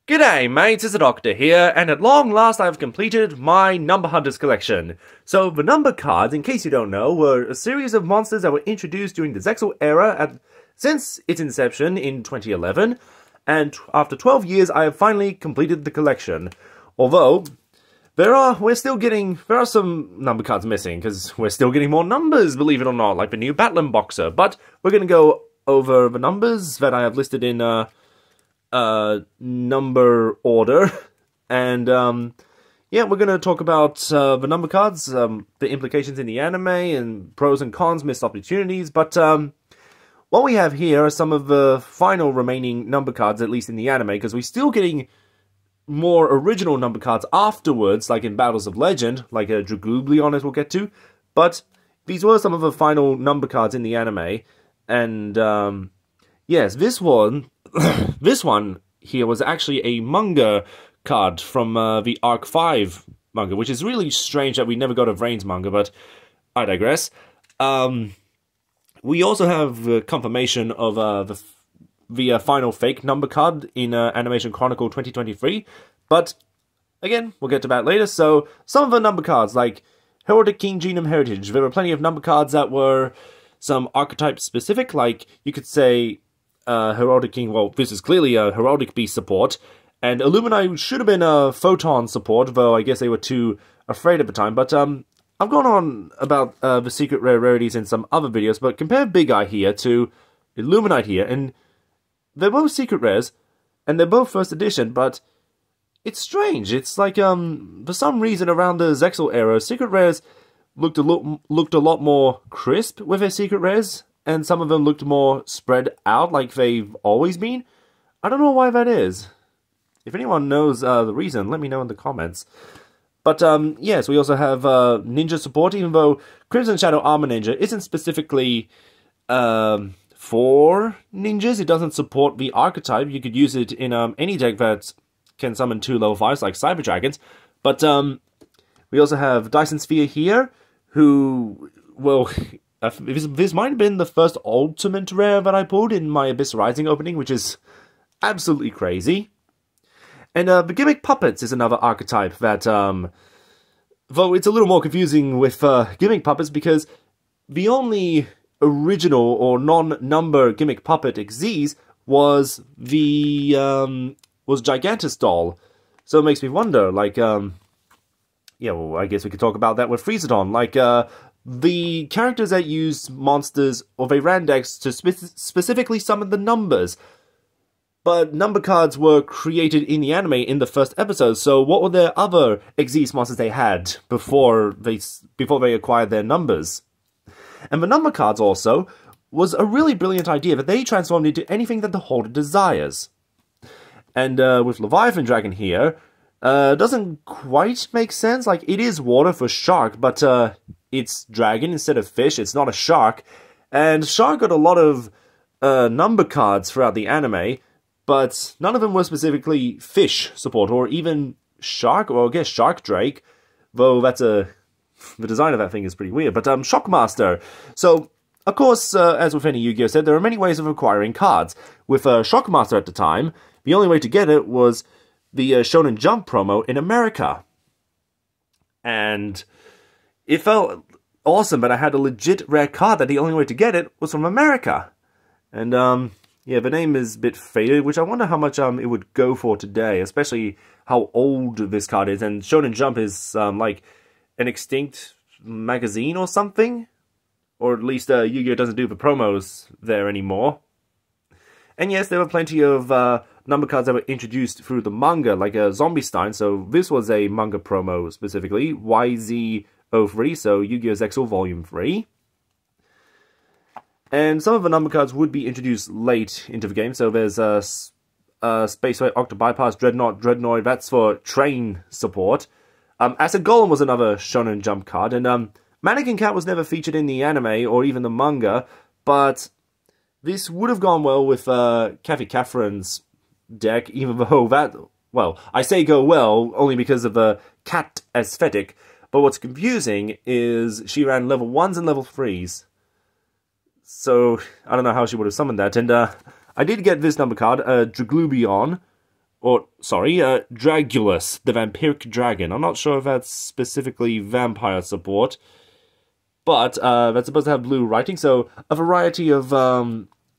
G'day mates, it's the Doctor here, and at long last I have completed my Number Hunters collection. So the number cards, in case you don't know, were a series of monsters that were introduced during the Zexal era since its inception in 2011, and after 12 years I have finally completed the collection. Although, there are some number cards missing, because we're still getting more numbers, believe it or not, like the new Battling Boxer, but we're going to go over the numbers that I have listed in, number order, and yeah, we're gonna talk about the number cards, the implications in the anime, and pros and cons, missed opportunities. But what we have here are some of the final remaining number cards, at least in the anime, because we're still getting more original number cards afterwards, like in Battles of Legend, like Dragoobleon, as we'll get to. But these were some of the final number cards in the anime, and yes, this one here was actually a manga card from the Arc 5 manga, which is really strange that we never got a Vrains manga, but I digress. We also have confirmation of the final fake number card in Animation Chronicle 2023, but again, we'll get to that later. So, some of the number cards, like Heraldic King Genome Heritage, there were plenty of number cards that were some archetype specific, like you could say Heraldic King, well, this is clearly a Heraldic Beast support, and Illumini should have been a Photon support, though I guess they were too afraid at the time. But I've gone on about the secret rare rarities in some other videos, but compare Big Eye here to Illuminite here, and they're both secret rares, and they're both first edition, but it's strange. It's like, for some reason around the Zexal era, secret rares looked a lot more crisp with their secret rares, and some of them looked more spread out like they've always been. I don't know why that is. If anyone knows the reason, let me know in the comments. But yes, we also have Ninja support, even though Crimson Shadow Armor Ninja isn't specifically for ninjas. It doesn't support the archetype. You could use it in any deck that can summon 2 level 5s like Cyber Dragons. But we also have Dyson Sphere here, who, well, this might have been the first ultimate rare that I pulled in my Abyss Rising opening, which is absolutely crazy. And the Gimmick Puppets is another archetype that, though it's a little more confusing with Gimmick Puppets, because the only original or non-number Gimmick Puppet Xyz was the, was Gigantus Doll. So it makes me wonder, like, yeah, well, I guess we could talk about that with Freezadon, like, the characters that use monsters or they ran decks to specifically summon the numbers. But number cards were created in the anime in the first episode, so what were their other Xyz monsters they had before they acquired their numbers? And the number cards also was a really brilliant idea that they transformed into anything that the holder desires. And with Leviathan Dragon here, doesn't quite make sense. Like, it is water for shark, but it's dragon instead of fish. It's not a shark. And shark got a lot of number cards throughout the anime, but none of them were specifically fish support, or even shark, or I guess Shark Drake, though that's the design of that thing is pretty weird. But Shockmaster. So, of course, as with any Yu-Gi-Oh set, there are many ways of acquiring cards. With Shockmaster at the time, the only way to get it was the Shonen Jump promo in America. And it felt awesome, but I had a legit rare card that the only way to get it was from America. And, yeah, the name is a bit faded, which I wonder how much it would go for today, especially how old this card is. And Shonen Jump is, like, an extinct magazine or something? Or at least Yu-Gi-Oh! Doesn't do the promos there anymore. And yes, there were plenty of number cards that were introduced through the manga, like Zombie Stein. So this was a manga promo specifically, YZ03, so Yu-Gi-Oh! Zexal Volume 3. And some of the number cards would be introduced late into the game. So there's Spaceway, Octobypass, Dreadnought, Dreadnoid. That's for train support. Acid Golem was another Shonen Jump card. And Mannequin Cat was never featured in the anime or even the manga, but this would have gone well with Kathy Catherine's deck, even though that, well, I say go well only because of the cat aesthetic, but what's confusing is she ran level 1s and level 3s. So, I don't know how she would have summoned that, and I did get this number card, Dragoobleon, or sorry, Dragulus, the vampiric dragon. I'm not sure if that's specifically vampire support, but that's supposed to have blue writing, so a variety of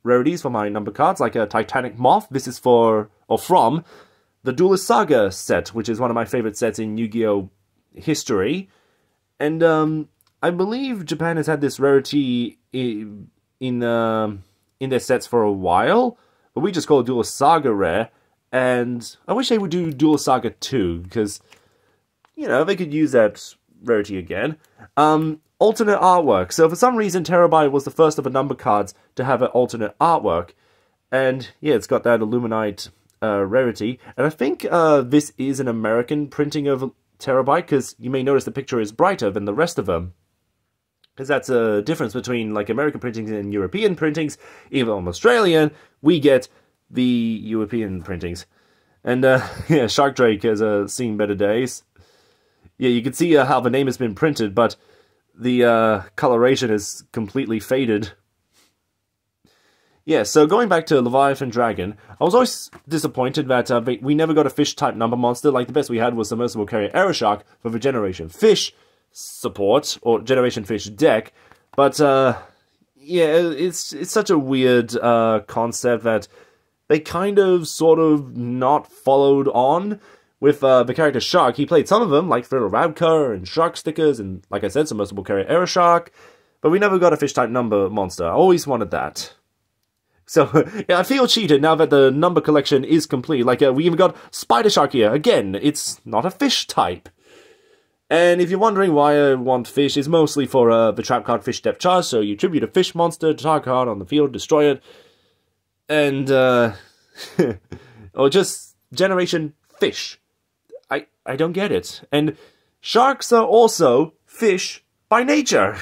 rarities for my number cards, like a Titanic Moth. This is for, or from, the Duelist Saga set, which is one of my favorite sets in Yu-Gi-Oh! History. And I believe Japan has had this rarity in their sets for a while, but we just call it Duelist Saga rare, and I wish they would do Duelist Saga 2, because, you know, they could use that rarity again. Alternate artwork. So for some reason, Terabyte was the first of a number cards to have an alternate artwork. And yeah, it's got that Illuminite rarity. And I think this is an American printing of Terabyte, because you may notice the picture is brighter than the rest of them. Because that's a difference between like American printings and European printings. Even on Australian, we get the European printings. And yeah, Shark Drake has seen better days. Yeah, you can see how the name has been printed, but the coloration is completely faded. Yeah, so going back to Leviathan Dragon, I was always disappointed that we never got a fish-type number monster. Like, the best we had was Submersible Carrier Aeroshark for the Generation Fish support, or Generation Fish deck. But, yeah, it's such a weird concept that they kind of, sort of, not followed on. With the character Shark, he played some of them, like Thriller Rabka and Shark Stickers, and, like I said, Submersible Carrier Aeroshark. But we never got a fish-type number monster. I always wanted that. So, yeah, I feel cheated now that the number collection is complete. Like, we even got Spider Shark here. Again, it's not a fish type. And if you're wondering why I want fish, it's mostly for the trap card Fish Depth Charge. So you tribute a fish monster to target card on the field, destroy it. And, or just Generation Fish. I don't get it. And sharks are also fish by nature.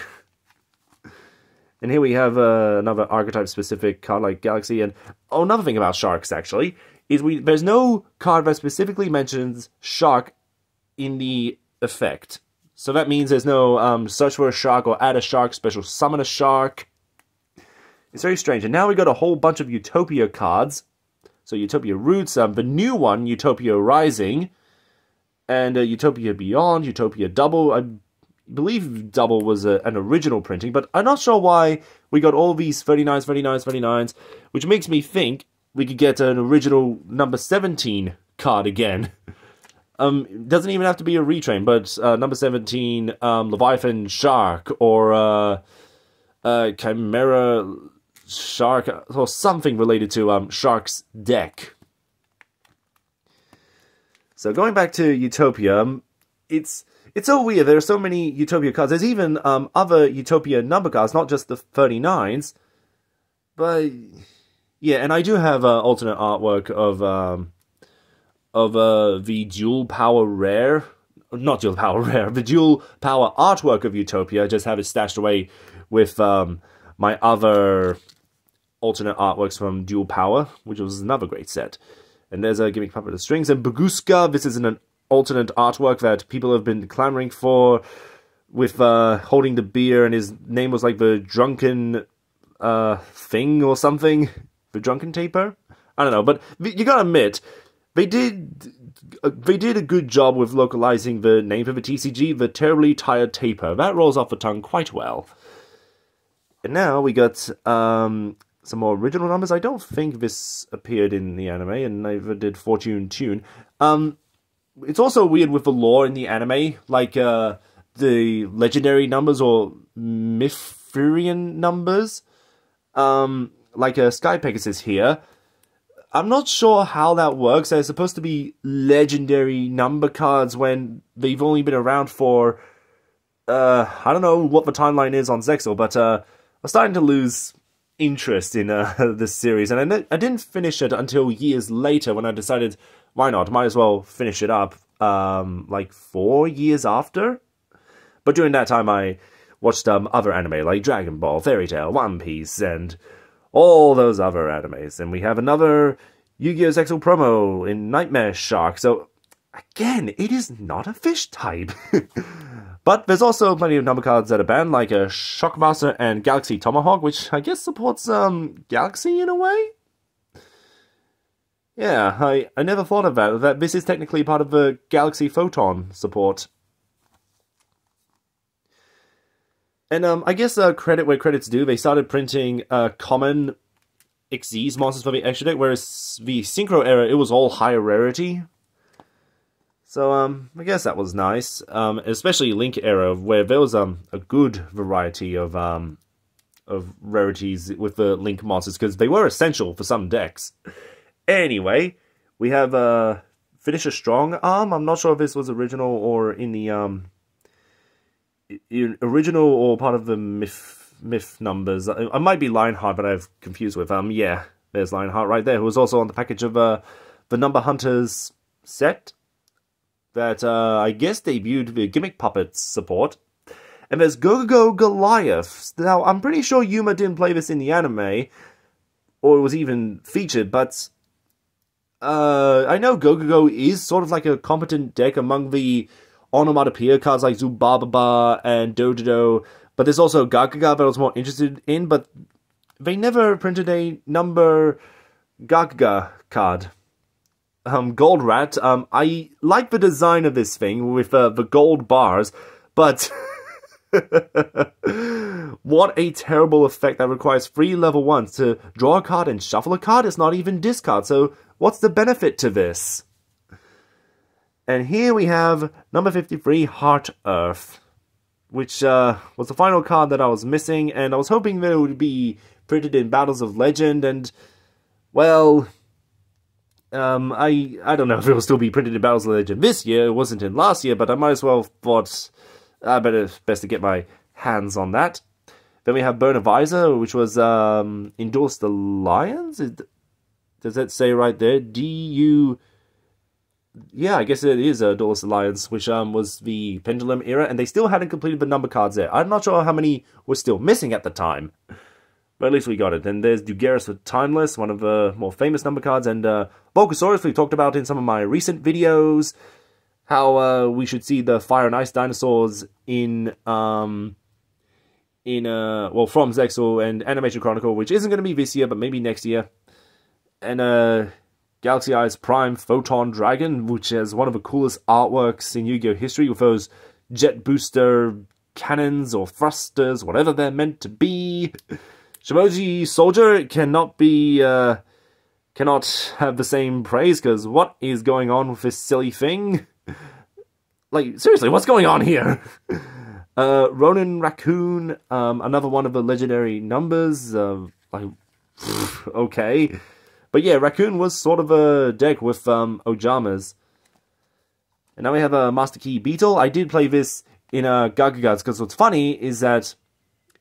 And here we have another archetype-specific card like Galaxy. And another thing about sharks, actually, is there's no card that specifically mentions shark in the effect. So that means there's no search for a shark or add a shark, special summon a shark. It's very strange. And now we got a whole bunch of Utopia cards. So Utopia Roots, the new one, Utopia Rising, and Utopia Beyond, Utopia Double. I believe Double was an original printing, but I'm not sure why we got all these 39s, 39s, 39s, which makes me think we could get an original number 17 card again. It doesn't even have to be a retrain, but number 17 Leviathan Shark, or Chimera Shark, or something related to Shark's deck. So going back to Utopia, it's so weird. There are so many Utopia cards. There's even other Utopia number cards, not just the 39s. But yeah, and I do have alternate artwork of the Dual Power Rare, not Dual Power Rare, the Dual Power artwork of Utopia. I just have it stashed away with my other alternate artworks from Dual Power, which was another great set. And there's a Gimmick Puppet of Strings. And Baguska, this is an alternate artwork that people have been clamoring for, with holding the beer, and his name was like the Drunken Thing or something. The Drunken Taper? I don't know, but you gotta admit, they did a good job with localizing the name for the TCG, the Terribly Tired Taper. That rolls off the tongue quite well. And now we got some more original numbers. I don't think this appeared in the anime, and neither did Fortune Tune. It's also weird with the lore in the anime, like the legendary numbers or Mithrian numbers, like Sky Pegasus here. I'm not sure how that works. They're supposed to be legendary number cards when they've only been around for, I don't know what the timeline is on Zexal, but I'm starting to lose interest in this series, and I didn't finish it until years later when I decided, why not? Might as well finish it up, like 4 years after. But during that time, I watched other anime like Dragon Ball, Fairy Tail, One Piece, and all those other animes. And we have another Yu-Gi-Oh! Zexal promo in Nightmare Shark. So again, it is not a fish type. But there's also plenty of number cards that are banned, like a Shockmaster and Galaxy Tomahawk, which I guess supports Galaxy in a way? Yeah, I never thought of that this is technically part of the Galaxy Photon support. And I guess credit where credit's due, they started printing common Xyz monsters for the extra deck, whereas the Synchro era, it was all higher rarity. So I guess that was nice, especially Link era, where there was a good variety of rarities with the Link monsters, because they were essential for some decks. Anyway, we have Finisher Strong Arm. I'm not sure if this was original or in the original or part of the myth numbers. I might be Lionheart, but I've confused with yeah, there's Lionheart right there, who was also on the package of the Number Hunters set that I guess debuted the Gimmick Puppets support. And there's Go-Go Goliath. Now, I'm pretty sure Yuma didn't play this in the anime, or it was even featured, but I know Go-Go is sort of like a competent deck among the onomatopoeia cards like Zubababa and Dododo, but there's also Gagaga that I was more interested in, but they never printed a number Gagaga card. Gold Rat, I like the design of this thing with the gold bars, but what a terrible effect that requires 3 level 1s to draw a card and shuffle a card. It's not even discard, so what's the benefit to this? And here we have number 53, Heart Earth, which was the final card that I was missing, and I was hoping that it would be printed in Battles of Legend, and, well, I don't know if it will still be printed in Battles of Legend this year. It wasn't in last year, but I might as well thought best to get my hands on that. Then we have Burn Visor, which was Endorsed Alliance. Does that say right there? DU... Yeah, I guess it is Endorsed Alliance, which was the Pendulum era, and they still hadn't completed the number cards there. I'm not sure how many were still missing at the time, but at least we got it. And there's Dugaris with Timeless, one of the more famous number cards, and Bulbasaurus, we've talked about in some of my recent videos, how we should see the Fire and Ice dinosaurs in from Zexal and Animation Chronicle, which isn't going to be this year, but maybe next year. And Galaxy Eyes Prime Photon Dragon, which has one of the coolest artworks in Yu-Gi-Oh! History, with those jet booster cannons or thrusters, whatever they're meant to be. Shimoji Soldier cannot have the same praise, because what is going on with this silly thing? Like, seriously, what's going on here? Ronin Raccoon, another one of the legendary numbers, okay. But yeah, Raccoon was sort of a deck with Ojamas. And now we have a Master Key Beetle. I did play this in Gagagas, because what's funny is that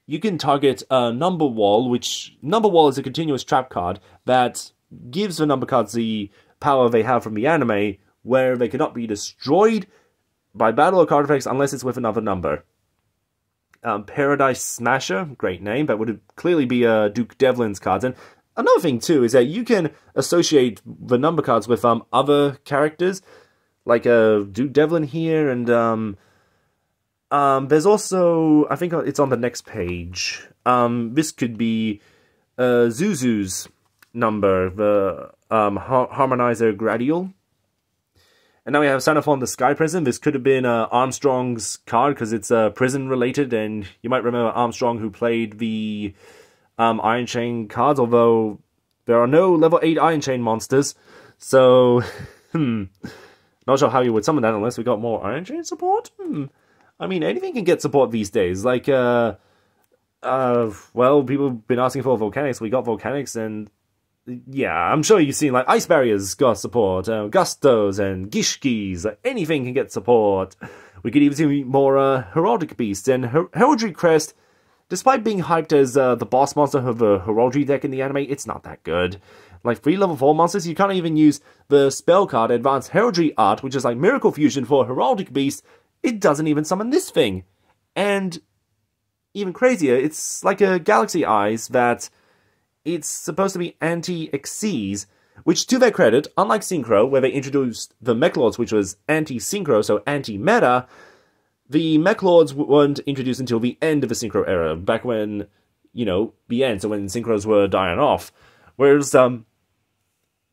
you can target Number Wall, which Number Wall is a continuous trap card that gives the number cards the power they have from the anime, where they cannot be destroyed by battle or card effects unless it's with another number. Paradise Smasher, great name, that would clearly be Duke Devlin's cards. And another thing, too, is that you can associate the number cards with other characters, like Duke Devlin here, and there's also, I think it's on the next page, this could be Zuzu's number, the Harmonizer Gradial. And now we have Sanafon the Sky Prison. This could have been Armstrong's card, because it's prison-related, and you might remember Armstrong, who played the Iron Chain cards, although there are no level 8 Iron Chain monsters, so, not sure how you would summon that unless we got more Iron Chain support? I mean, anything can get support these days, like, well, people have been asking for Volcanics, we got Volcanics, and, yeah, I'm sure you've seen, like, Ice Barriers got support, Gustos and Gishkis, anything can get support. We could even see more Heraldic Beasts, and Heraldry Crest, despite being hyped as the boss monster of the Heraldry deck in the anime, it's not that good. Like, 3 level 4 monsters, you can't even use the spell card Advanced Heraldry Art, which is like Miracle Fusion for Heraldic Beast. It doesn't even summon this thing. And even crazier, it's like a Galaxy Eyes that it's supposed to be anti-Xyz, which, to their credit, unlike Synchro, where they introduced the Mechlords, which was anti-Synchro, so anti-meta, the Mechlords weren't introduced until the end of the Synchro era, back when, you know, the end, so when Synchros were dying off. Whereas,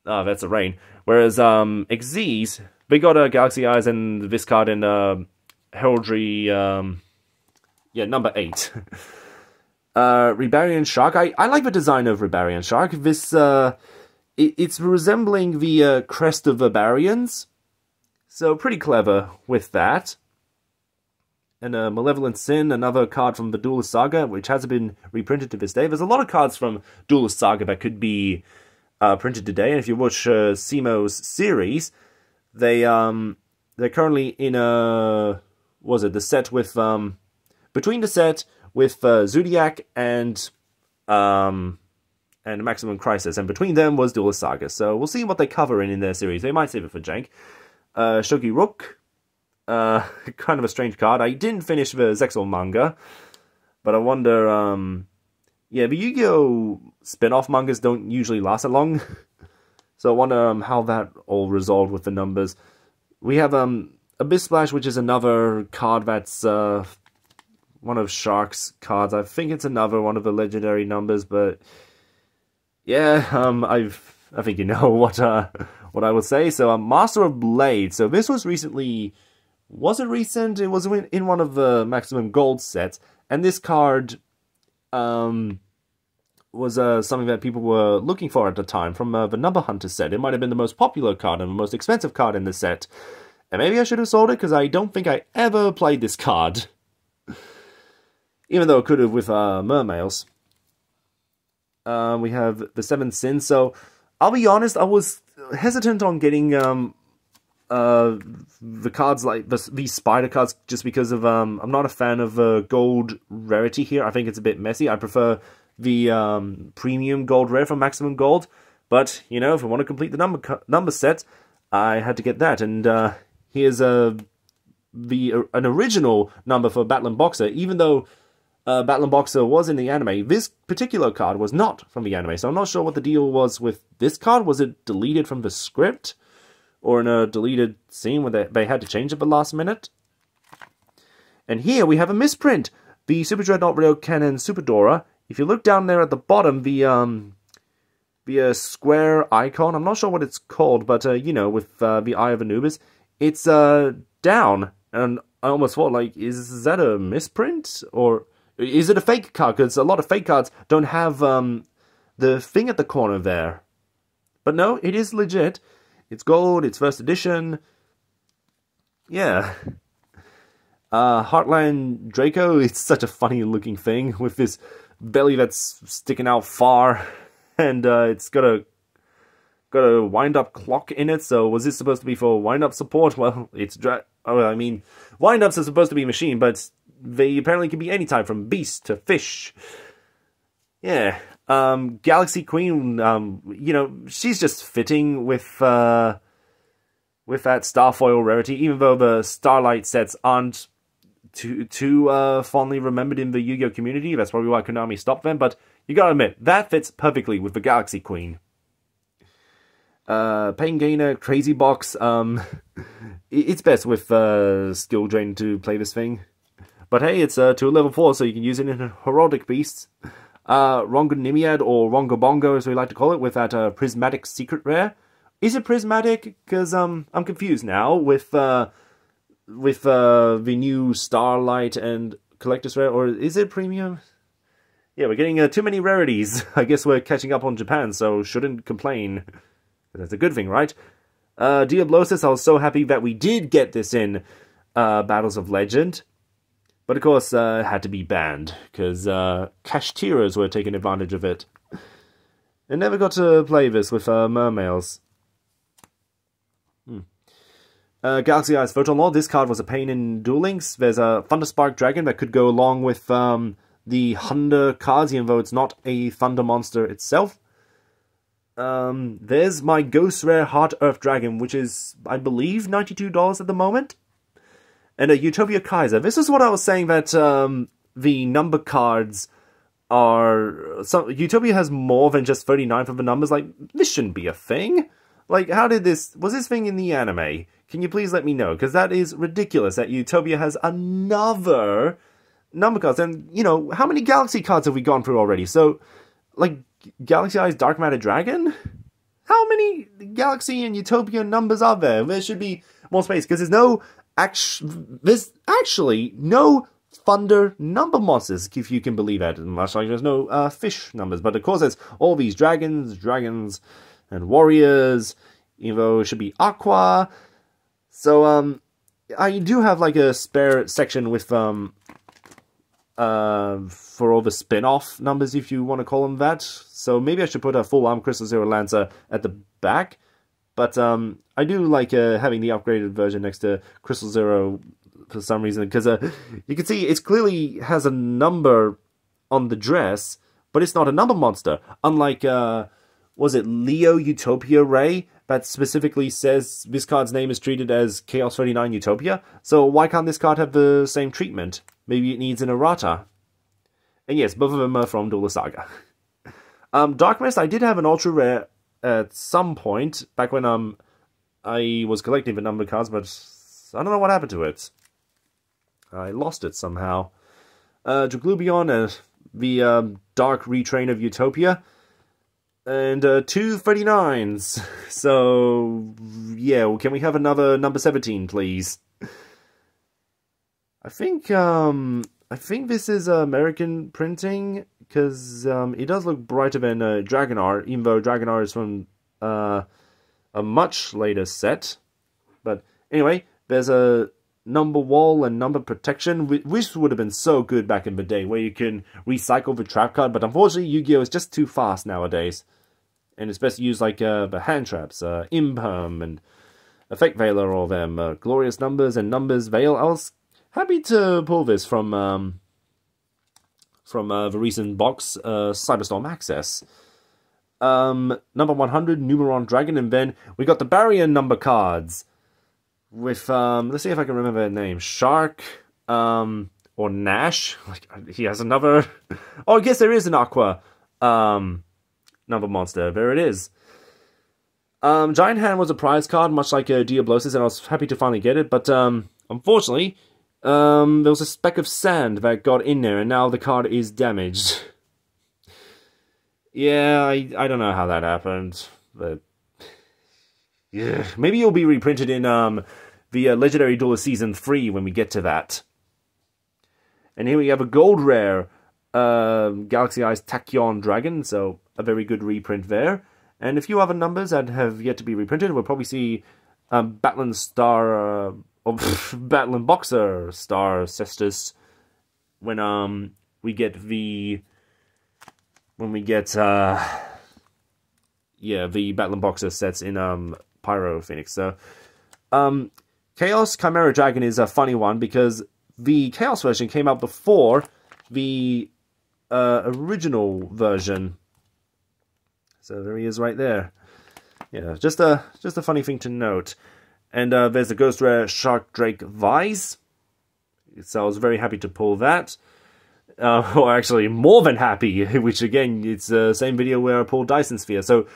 That's a rain. Whereas Xyz, we got Galaxy Eyes and this card in Heraldry, yeah, number 8. Ribarian Shark. I like the design of Ribarian Shark. This it's resembling the crest of Vibarians, so pretty clever with that. And Malevolent Sin, another card from the Duelist Saga, which hasn't been reprinted to this day. There's a lot of cards from Duelist Saga that could be printed today, and if you watch Simo's series, they're currently in a the set with between the set with Zodiac and Maximum Crisis, and between them was Duelist Saga. So we'll see what they cover in their series. They might save it for Jank. Shogi Rook, kind of a strange card. I didn't finish the Zexal manga, but I wonder. Yeah, the Yu-Gi-Oh spin-off mangas don't usually last that long, so I wonder how that all resolved with the numbers. We have Abyss Splash, which is another card that's one of Shark's cards. I think it's another one of the legendary numbers, but yeah, I think you know what I would say. So Master of Blade. So this was recently, was it recent? It was in one of the Maximum Gold sets, and this card was something that people were looking for at the time from the Number Hunter set. It might have been the most popular card and the most expensive card in the set. And maybe I should have sold it, because I don't think I ever played this card. Even though it could have with Mermails. We have the Seven Sins. So, I'll be honest, I was hesitant on getting the cards like these spider cards, just because of I'm not a fan of gold rarity here. I think it's a bit messy. I prefer the premium gold rare from Maximum Gold. But, you know, if I want to complete the number set, I had to get that. And here's an original number for Battling Boxer, even though Battling Boxer was in the anime. This particular card was not from the anime, so I'm not sure what the deal was with this card. Was it deleted from the script, or in a deleted scene where they had to change it at the last minute? And here we have a misprint. The Super Dreadnought Rail Cannon Super Dora. If you look down there at the bottom, the square icon, I'm not sure what it's called, but you know, with the Eye of Anubis, it's down, and I almost thought, like, is that a misprint, or is it a fake card? Because a lot of fake cards don't have the thing at the corner there. But no, it is legit. It's gold, it's first edition. Yeah. Heartland Draco, it's such a funny looking thing with this belly that's sticking out far, and it's got a wind-up clock in it. So was this supposed to be for wind-up support? Well, it's I mean, wind-ups are supposed to be machine, but they apparently can be any type, from beast to fish. Yeah. Galaxy Queen, you know, she's just fitting with that Starfoil rarity, even though the Starlight sets aren't too fondly remembered in the Yu-Gi-Oh community. That's probably why Konami stopped them, but you gotta admit, that fits perfectly with the Galaxy Queen. Pain Gainer, Crazy Box, it's best with Skill Drain to play this thing. But hey, it's to a level 4, so you can use it in Heraldic Beasts. Rongonimiad, or Rongobongo as we like to call it, with that Prismatic Secret Rare. Is it Prismatic? Because I'm confused now with the new Starlight and Collector's Rare, or is it Premium? Yeah, we're getting too many rarities. I guess we're catching up on Japan, so shouldn't complain. That's a good thing, right? Diablosis, I was so happy that we did get this in Battles of Legend. But of course, it had to be banned, because Kashtiras were taking advantage of it. I never got to play this with Mermails. Galaxy Eyes Photon Lord, this card was a pain in Duel Links. There's a Thunderspark Dragon that could go along with the Thunder cards, even though it's not a Thunder monster itself. There's my Ghost Rare Heart Earth Dragon, which is, I believe, $92 at the moment. And a Utopia Kaiser. This is what I was saying, that the number cards are... Utopia has more than just 39 for the numbers. Like, this shouldn't be a thing. Like, how did this... Was this thing in the anime? Can you please let me know? Because that is ridiculous that Utopia has another number cards. And, you know, how many Galaxy cards have we gone through already? So, like, Galaxy Eyes Dark Matter Dragon? how many Galaxy and Utopia numbers are there? There should be more space, because there's actually no Thunder number monsters, if you can believe it. Much like there's no fish numbers. But of course there's all these dragons, and warriors. Evo should be Aqua. So, I do have like a spare section with, for all the spin-off numbers, if you want to call them that. So maybe I should put a full-arm Crystal Zero Lancer at the back. But, I do like, having the upgraded version next to Crystal Zero for some reason. Because, you can see it clearly has a number on the dress, but it's not a number monster. Unlike, was it Leo Utopia Ray? That specifically says this card's name is treated as Chaos 39 Utopia. So why can't this card have the same treatment? Maybe it needs an errata. And yes, both of them are from Duelist Saga. Darkness, I did have an ultra rare at some point, back when I was collecting the number cards, but I don't know what happened to it. I lost it somehow. Draglubion and the Dark Retrain of Utopia. And 2 39s. So, yeah, well, can we have another number 17, please? I think this is American printing, because it does look brighter than Dragonar, even though Dragonar is from a much later set. But anyway, there's a number wall and number protection, which would have been so good back in the day, where you can recycle the trap card, but unfortunately Yu-Gi-Oh! Is just too fast nowadays. And it's best to use like the hand traps, Imperm and Effect Veiler, all them, Glorious Numbers and Numbers Veil. I was happy to pull this from the recent box, Cyberstorm Access. Number 100, Numeron Dragon, and then we got the Barrier number cards with, let's see if I can remember their name, Shark, or Nash. Like, he has another, oh, I guess there is an Aqua, number monster. There it is. Giant Hand was a prize card, much like Diablosis, and I was happy to finally get it, but unfortunately, there was a speck of sand that got in there, and now the card is damaged. Yeah, I don't know how that happened, but yeah, maybe it'll be reprinted in the Legendary Duelist Season 3 when we get to that. And here we have a gold rare Galaxy Eyes Tachyon Dragon, so a very good reprint there. And a few other numbers that have yet to be reprinted. We'll probably see Battling Star, or Battling Boxer Star Cestus when we get the the Battling Boxer sets in Pyro Phoenix. So Chaos Chimera Dragon is a funny one because the Chaos version came out before the original version. So there he is right there. Yeah, just a funny thing to note. And there's a Ghost Rare Shark Drake Vise. So I was very happy to pull that. Or actually more than happy, which again, it's the same video where I pulled Dyson Sphere. So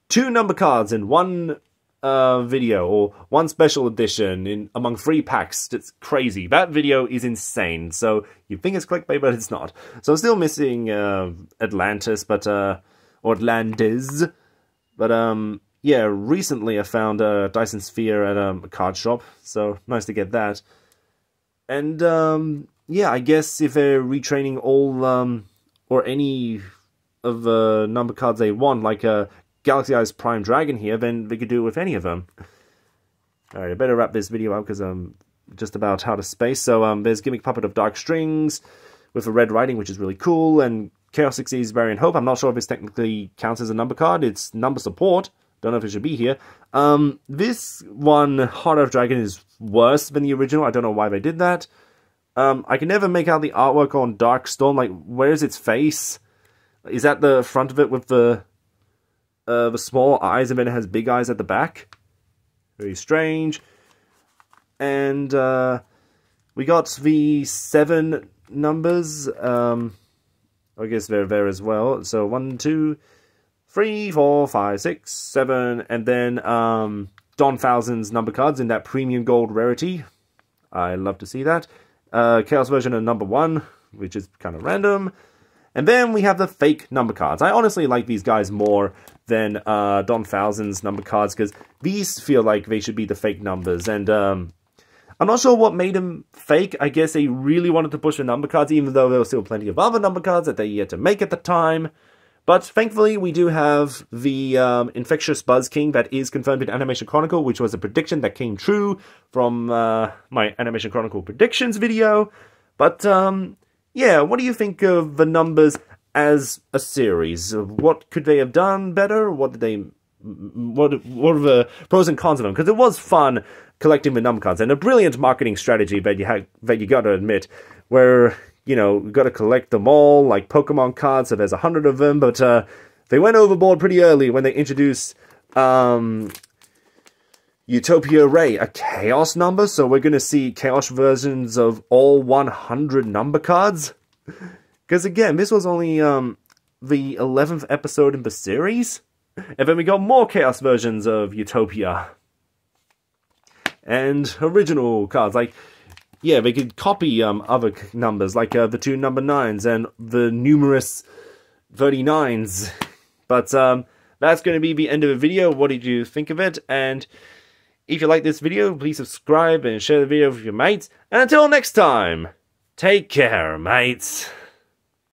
2 number cards in one video, or one special edition among 3 packs. It's crazy. That video is insane. So you think it's clickbait, but it's not. So I'm still missing Atlantis, but or Atlantis. But yeah, recently I found a Dyson Sphere at a card shop, so nice to get that. And yeah, I guess if they're retraining all or any of the number cards they want, like Galaxy Eyes Prime Dragon here, then they could do it with any of them. Alright, I better wrap this video up because I'm just about out of space. So there's Gimmick Puppet of Dark Strings with a red writing, which is really cool, and Chaos Xyz Variant Hope. I'm not sure if this technically counts as a number card. It's number support. Don't know if it should be here. This one, Heart of Dragon, is worse than the original. I don't know why they did that. I can never make out the artwork on Dark Storm. Like, where's its face? Is that the front of it with the small eyes, and then it has big eyes at the back? Very strange. And we got the 7 numbers. I guess they're there as well. So 1, 2, 3, 4, 5, 6, 7, and then Don Thousand's number cards in that premium gold rarity. I love to see that. Chaos version of number 1, which is kind of random. And then we have the fake number cards. I honestly like these guys more than Don Falzin's number cards, because these feel like they should be the fake numbers. And I'm not sure what made them fake. I guess they really wanted to push the number cards, even though there were still plenty of other number cards that they yet to make at the time. But thankfully, we do have the Infectious Buzz King that is confirmed in Animation Chronicle, which was a prediction that came true from my Animation Chronicle predictions video. But yeah, what do you think of the numbers as a series? What could they have done better? What did they? What are the pros and cons of them? Because it was fun collecting the number cards, and a brilliant marketing strategy that you got to admit, where you know you got to collect them all like Pokemon cards. So there's 100 of them, but they went overboard pretty early when they introduced Utopia Ray, a Chaos number, so we're going to see Chaos versions of all 100 number cards. Because again, this was only the 11th episode in the series, and then we got more Chaos versions of Utopia. And original cards, like, yeah, they could copy other numbers, like the 2 number 9s and the numerous 39s. But that's going to be the end of the video. What did you think of it? And if you like this video, please subscribe and share the video with your mates. And until next time, take care, mates.